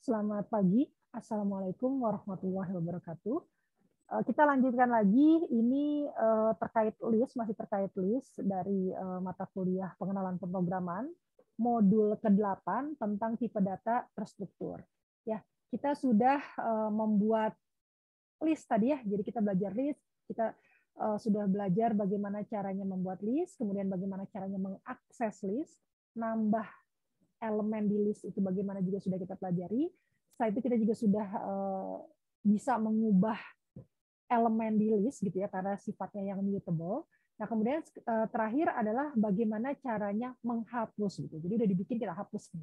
Selamat pagi. Assalamualaikum warahmatullahi wabarakatuh. Kita lanjutkan lagi. Ini terkait list, masih terkait list dari mata kuliah pengenalan pemrograman modul ke-8 tentang tipe data terstruktur. Ya, kita sudah membuat list tadi ya. Jadi kita belajar list, kita sudah belajar bagaimana caranya membuat list, kemudian bagaimana caranya mengakses list, nambah elemen di list itu bagaimana juga sudah kita pelajari. Setelah itu kita juga sudah bisa mengubah elemen di list gitu ya karena sifatnya yang mutable. Nah, kemudian terakhir adalah bagaimana caranya menghapus gitu. Jadi udah dibikin kita hapus.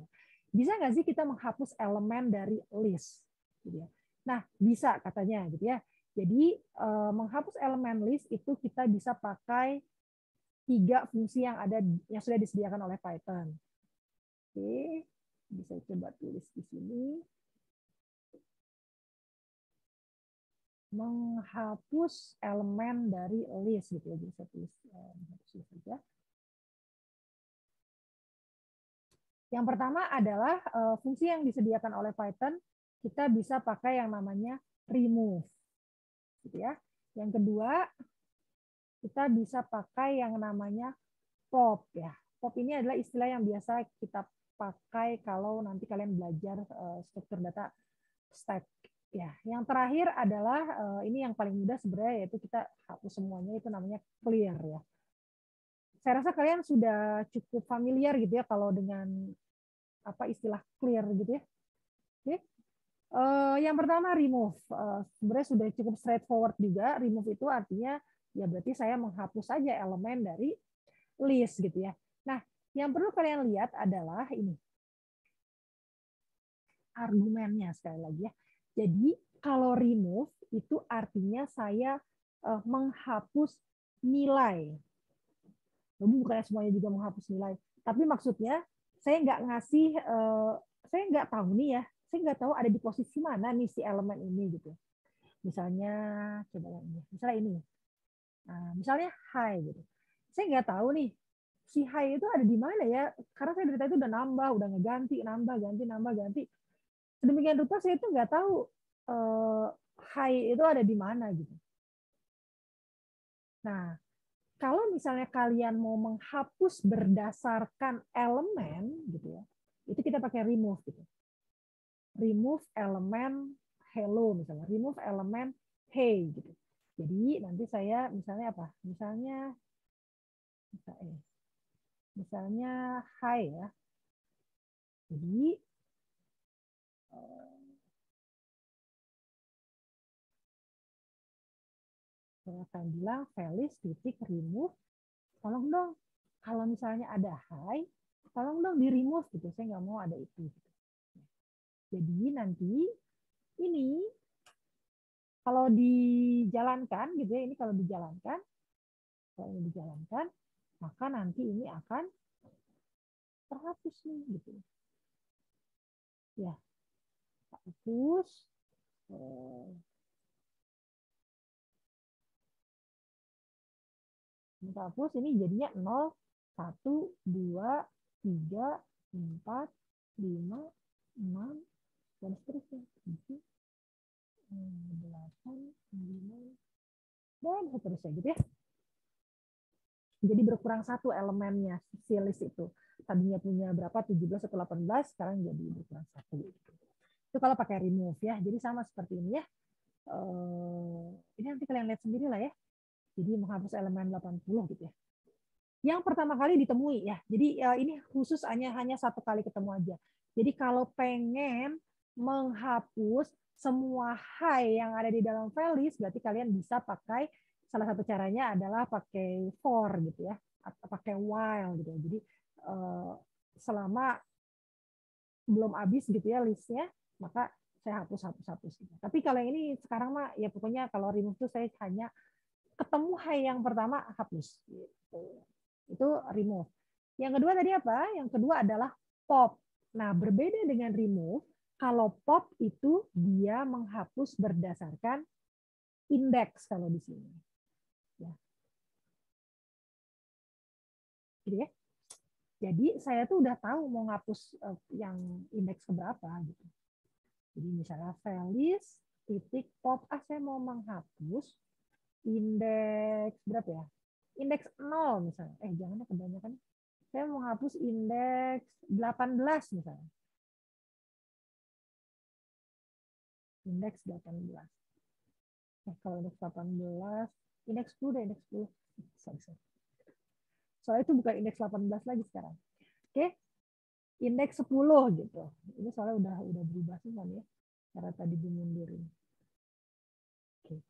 Bisa nggak sih kita menghapus elemen dari list gitu ya. Nah, bisa katanya gitu ya. Jadi menghapus elemen list itu kita bisa pakai 3 fungsi yang sudah disediakan oleh Python. Oke, bisa coba tulis di sini. Menghapus elemen dari list gitu ya, bisa tulis saja. Yang pertama adalah fungsi yang disediakan oleh Python, kita bisa pakai yang namanya remove, gitu ya. Yang kedua, kita bisa pakai yang namanya pop ya. Pop ini adalah istilah yang biasa kita pakai kalau nanti kalian belajar struktur data stack. Ya, yang terakhir adalah ini yang paling mudah sebenarnya, yaitu kita hapus semuanya, itu namanya clear ya. Saya rasa kalian sudah cukup familiar gitu ya kalau dengan apa istilah clear gitu ya. Oke. Yang pertama remove. Sebenarnya sudah cukup straightforward juga. Remove itu artinya ya berarti saya menghapus saja elemen dari list gitu ya. Nah, yang perlu kalian lihat adalah ini argumennya sekali lagi ya. Jadi kalau remove itu artinya saya menghapus nilai. Bukan semuanya juga menghapus nilai. Tapi maksudnya saya nggak ngasih, saya nggak tahu nih ya, saya nggak tahu ada di posisi mana nih si elemen ini gitu. Misalnya coba yang ini, misalnya ini. Nah, misalnya high gitu. Saya nggak tahu nih si high itu ada di mana ya, karena saya dari tadi itu udah nambah, udah ngeganti, nambah, ganti, nambah, ganti. Sedemikian rupa saya itu nggak tahu high itu ada di mana gitu. Nah, kalau misalnya kalian mau menghapus berdasarkan elemen gitu ya, itu kita pakai remove gitu. Remove elemen hello misalnya, remove elemen hey gitu. Jadi nanti saya misalnya apa? Misalnya hi ya. Jadi saya akan bilang Felis titik remove. Tolong dong, kalau misalnya ada hi, tolong dong di remove gitu. Saya nggak mau ada itu. Gitu. Jadi nanti ini kalau dijalankan gitu ya, ini kalau dijalankan, maka nanti ini akan terhapus nih gitu. Ya, hapus. Hapus ini jadinya 0, 1, 2, 3, 4, 5, 6, dan seterusnya. 7, 8, 9, dan seterusnya gitu ya. Jadi berkurang 1 elemennya si list itu. Tadinya punya berapa? 17 atau 18, sekarang jadi berkurang 1. Gitu. Itu kalau pakai remove ya. Jadi sama seperti ini ya. Ini nanti kalian lihat sendiri lah ya. Jadi menghapus elemen 80 gitu ya. Yang pertama kali ditemui ya. Jadi ini khusus hanya 1 kali ketemu aja. Jadi kalau pengen menghapus semua high yang ada di dalam file list, berarti kalian bisa pakai, salah satu caranya adalah pakai for gitu ya, atau pakai while gitu. Jadi selama belum habis gitu ya listnya, maka saya hapus. Gitu. Tapi kalau yang ini sekarang mah ya pokoknya kalau remove itu saya hanya ketemu high yang pertama hapus. Gitu. Itu remove. Yang kedua tadi apa? Yang kedua adalah pop. Nah, berbeda dengan remove, kalau pop itu dia menghapus berdasarkan indeks kalau di sini. Ya. Gitu ya. Jadi saya tuh udah tahu mau ngapus yang indeks keberapa gitu. Jadi misalnya Felis titik pop. Saya mau menghapus indeks berapa ya? Indeks 0 misalnya. Jangan kebanyakan. Saya mau menghapus indeks 18 misalnya. Indeks 18. Kalau indeks 18, indeks 10 deh, indeks 10. Sorry. Soalnya itu bukan indeks 18 lagi sekarang. Oke. Indeks 10 gitu. Ini soalnya udah berubah semua ya. Karena tadi dimundurin. Oke.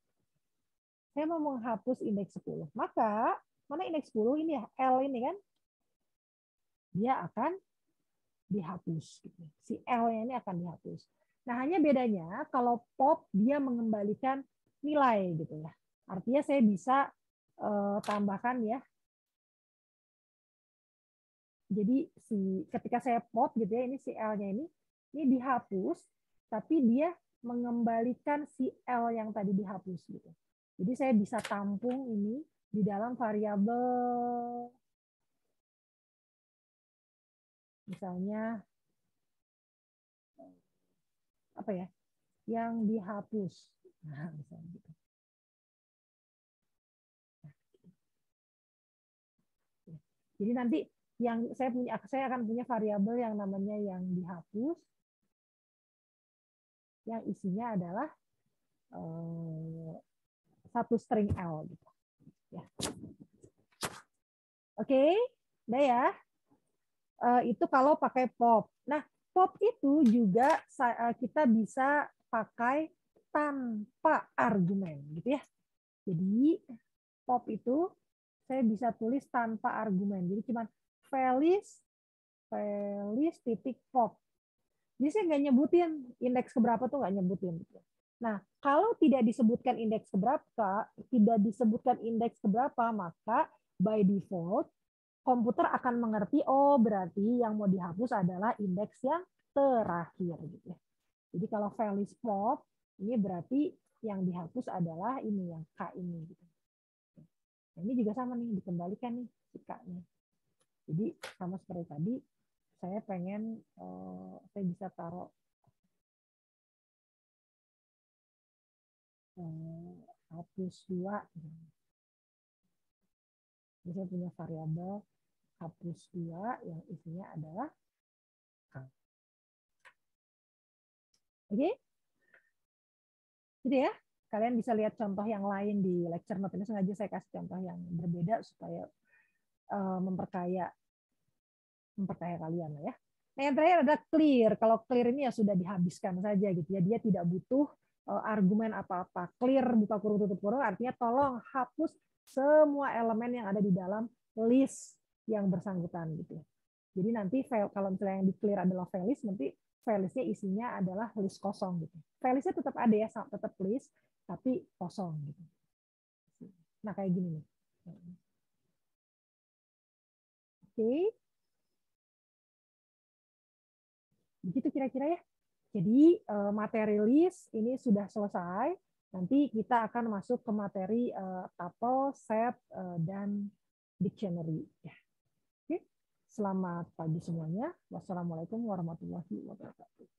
Saya mau menghapus indeks 10. Maka, mana indeks 10 ini ya? L ini kan. Dia akan dihapus. Gitu. Si L-nya ini akan dihapus. Nah, hanya bedanya kalau pop dia mengembalikan nilai gitu ya. Artinya saya bisa tambahkan ya. Jadi ketika saya pop gitu ya, ini si L-nya ini dihapus, tapi dia mengembalikan si L yang tadi dihapus gitu. Jadi saya bisa tampung ini di dalam variabel misalnya apa ya? Yang dihapus. Nah, misalnya gitu. Jadi nanti yang saya akan punya variabel yang namanya yang dihapus, yang isinya adalah satu string L gitu. Ya. Oke, udah ya. Itu kalau pakai pop. Nah, pop itu juga kita bisa pakai tanpa argumen, gitu ya. Jadi pop itu saya bisa tulis tanpa argumen. Jadi cuma Felis titik pop. Jadi saya nggak nyebutin indeks keberapa tuh nggak nyebutin. Nah, kalau tidak disebutkan indeks keberapa, maka by default komputer akan mengerti, oh berarti yang mau dihapus adalah indeks yang terakhir gitu ya. Jadi kalau Felis pop ini berarti yang dihapus adalah ini yang K ini gitu. Nah, ini juga sama nih dikembalikan nih si K-nya. Jadi sama seperti tadi saya pengen saya bisa taruh hapus 2. Jadi saya punya variabel hapus 2 yang isinya adalah K. Oke? Gitu ya. Kalian bisa lihat contoh yang lain di lecture note. Ini sengaja saya kasih contoh yang berbeda supaya memperkaya kalian ya. Nah, yang terakhir ada clear. Kalau clear ini ya sudah dihabiskan saja gitu ya. Dia tidak butuh argumen apa-apa. Clear buka kurung tutup kurung artinya tolong hapus semua elemen yang ada di dalam list yang bersangkutan gitu. Jadi nanti kalau misalnya yang di clear adalah Felis, nanti Felisnya isinya adalah list kosong gitu. Felisnya tetap ada ya, tetap list tapi kosong gitu. Nah, kayak gini nih. Oke. Begitu kira-kira ya. Jadi materi list ini sudah selesai. Nanti kita akan masuk ke materi tuple, set, dan dictionary. Ya. Oke. Selamat pagi semuanya. Wassalamualaikum warahmatullahi wabarakatuh.